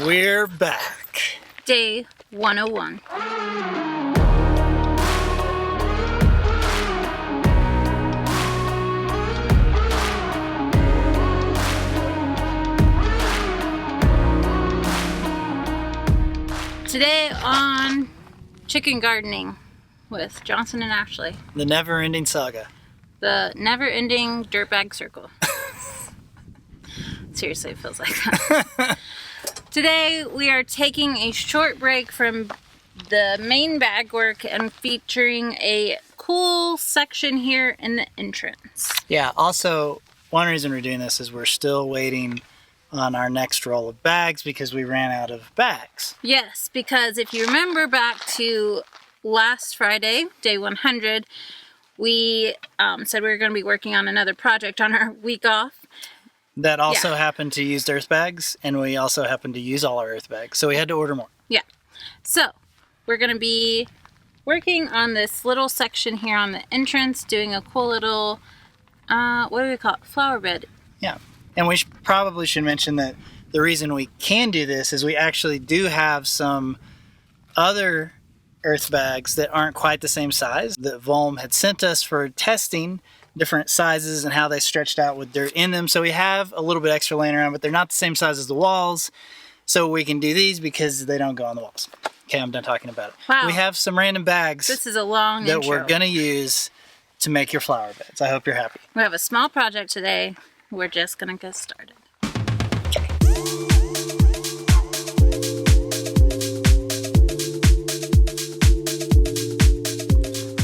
We're back. Day 101. Today on chicken gardening with Johnson and Ashley. The never-ending saga. The never-ending dirtbag circle. Seriously, it feels like that. Today we are taking a short break from the main bag work and featuring a cool section here in the entrance. Yeah, also, one reason we're doing this is we're still waiting on our next roll of bags because we ran out of bags. Yes, because if you remember back to last Friday, day 100, we said we were going to be working on another project on our week off. That also happened to use earth bags, and we also happened to use all our earth bags, so we had to order more. Yeah. So, we're going to be working on this little section here on the entrance, doing a cool little, what do we call it? Flower bed. Yeah. And we probably should mention that the reason we can do this is we actually do have some other earth bags that aren't quite the same size that Volm had sent us for testing different sizes and how they stretched out with dirt in them. So we have a little bit extra laying around, but they're not the same size as the walls. So we can do these because they don't go on the walls. Okay, I'm done talking about it. Wow. We have some random bags This is a long that intro. we're going to use to make your flower beds. I hope you're happy. We have a small project today. We're just going to get started.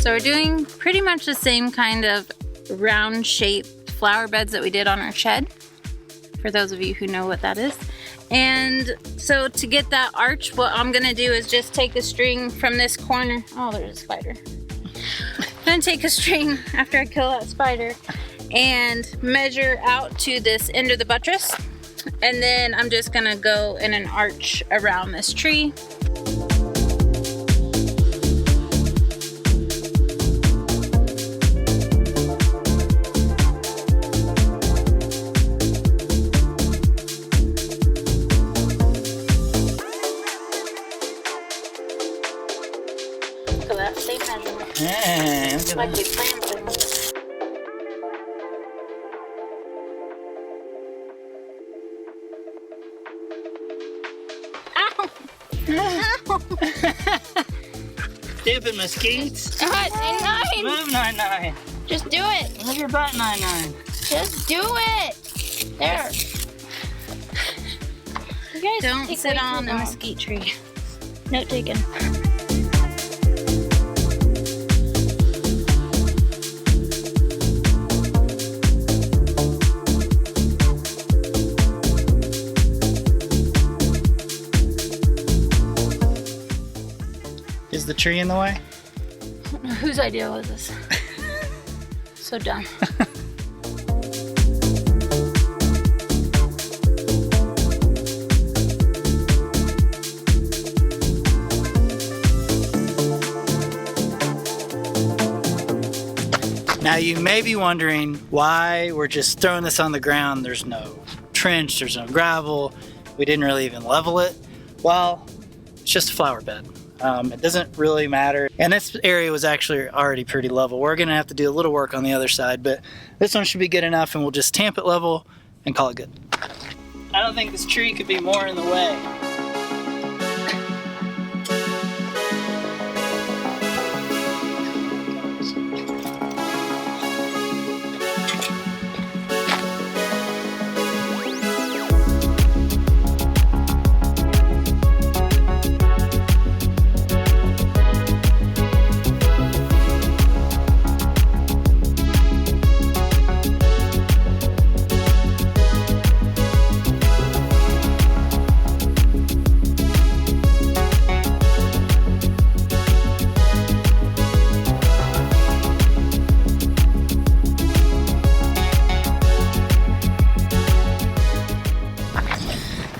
So we're doing pretty much the same kind of round shaped flower beds that we did on our shed, for those of you who know what that is. And so to get that arch, what I'm gonna do is just take a string from this corner. Oh, there's a spider. I'm gonna take a string after I kill that spider and measure out to this end of the buttress. And then I'm just gonna go in an arch around this tree. Same measurement. Hey, look at Like that. we planned things. Ow! Stupid mosquitoes. Nine. Move, 9-9. Just do it. Move your butt, 9-9. Just do it. There. You guys Don't take sit way on too a long. mesquite tree. Note taken. Is the tree in the way? Whose idea was this? So dumb. Now you may be wondering why we're just throwing this on the ground. There's no trench, there's no gravel. We didn't really even level it. Well, it's just a flower bed. It doesn't really matter. And this area was actually already pretty level. We're gonna have to do a little work on the other side, but this one should be good enough and we'll just tamp it level and call it good. I don't think this tree could be more in the way.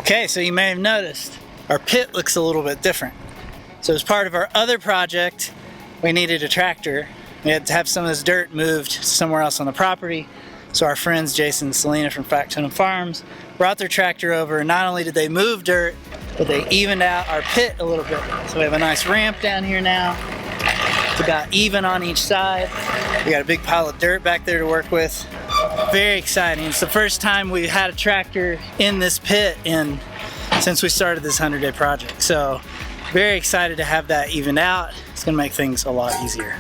Okay, so you may have noticed our pit looks a little bit different. So as part of our other project, we needed a tractor. We had to have some of this dirt moved somewhere else on the property. So our friends Jason and Selena from Factotum Farms brought their tractor over, and not only did they move dirt, but they evened out our pit a little bit. So we have a nice ramp down here now. It's about even on each side. We got a big pile of dirt back there to work with. Very exciting. It's the first time we've had a tractor in this pit since we started this 100-day project. So very excited to have that evened out. It's gonna make things a lot easier.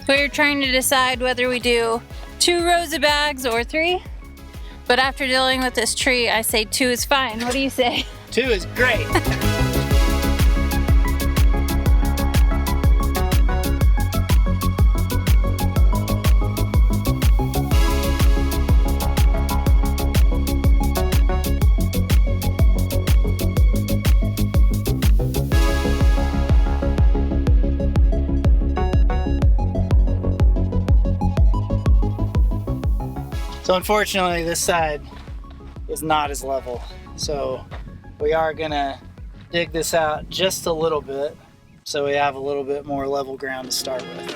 We're trying to decide whether we do 2 rows of bags or 3. But after dealing with this tree, I say 2 is fine. What do you say? 2 is great. So unfortunately, this side is not as level. So we are gonna dig this out just a little bit so we have a little bit more level ground to start with.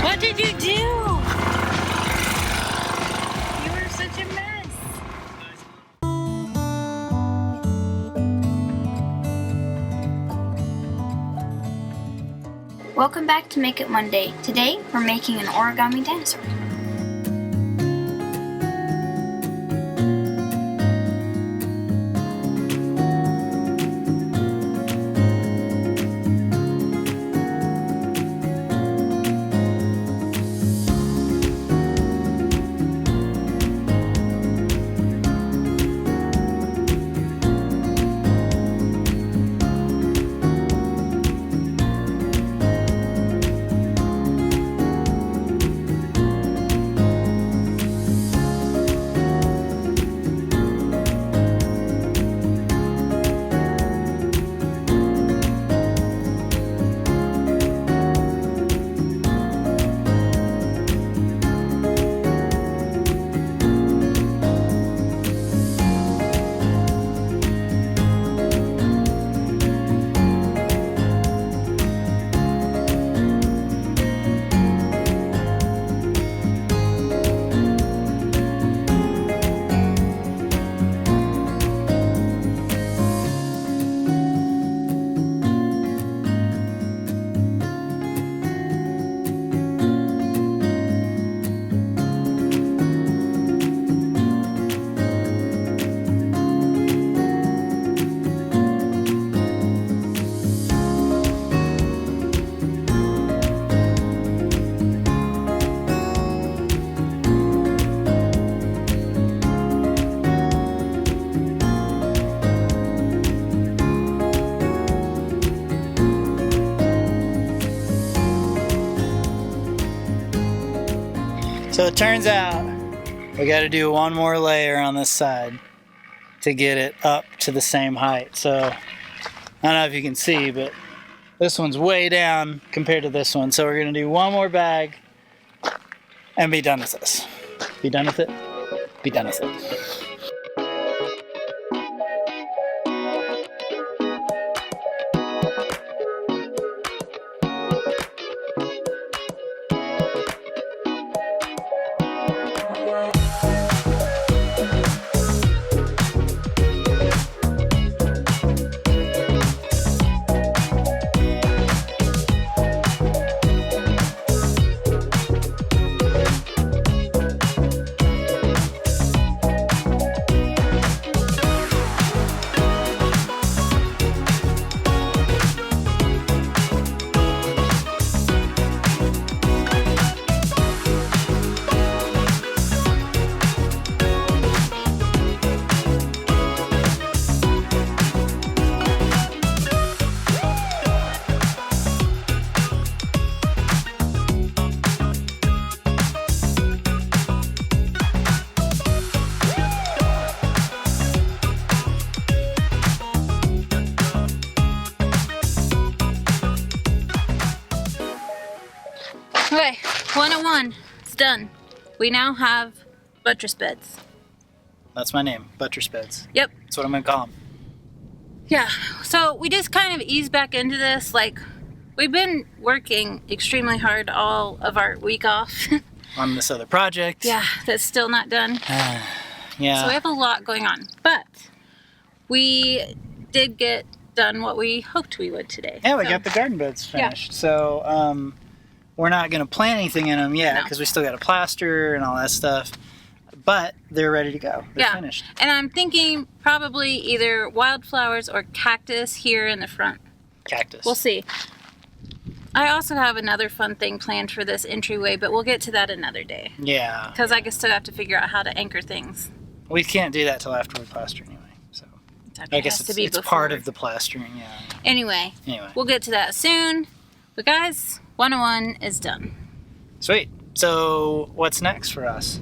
What did you do? You were such a mess. Welcome back to Make It One Day. Today, we're making an origami dinosaur. So it turns out we got to do one more layer on this side to get it up to the same height. So I don't know if you can see, but this one's way down compared to this one. So we're going to do one more bag and be done with this. Be done with it? Be done with it. Okay, 101. It's done. We now have buttress beds. That's my name, buttress beds. Yep. That's what I'm gonna call them. Yeah, so we just kind of eased back into this. Like, we've been working extremely hard all of our week off. On this other project. Yeah, that's still not done. Yeah. So we have a lot going on. But we did get done what we hoped we would today. Yeah, we So, got the garden beds finished. Yeah. So we're not going to plant anything in them yet No. because we still got to plaster and all that stuff. But they're ready to go. They're finished. And I'm thinking probably either wildflowers or cactus here in the front. Cactus. We'll see. I also have another fun thing planned for this entryway, but we'll get to that another day. Yeah. Because I still have to figure out how to anchor things. We can't do that till after we plaster anyway. So I guess it's part of the plastering. Yeah. Anyway, we'll get to that soon. But guys, 101 is done. Sweet. So what's next for us?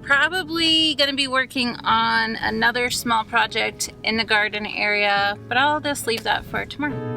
Probably going to be working on another small project in the garden area, but I'll just leave that for tomorrow.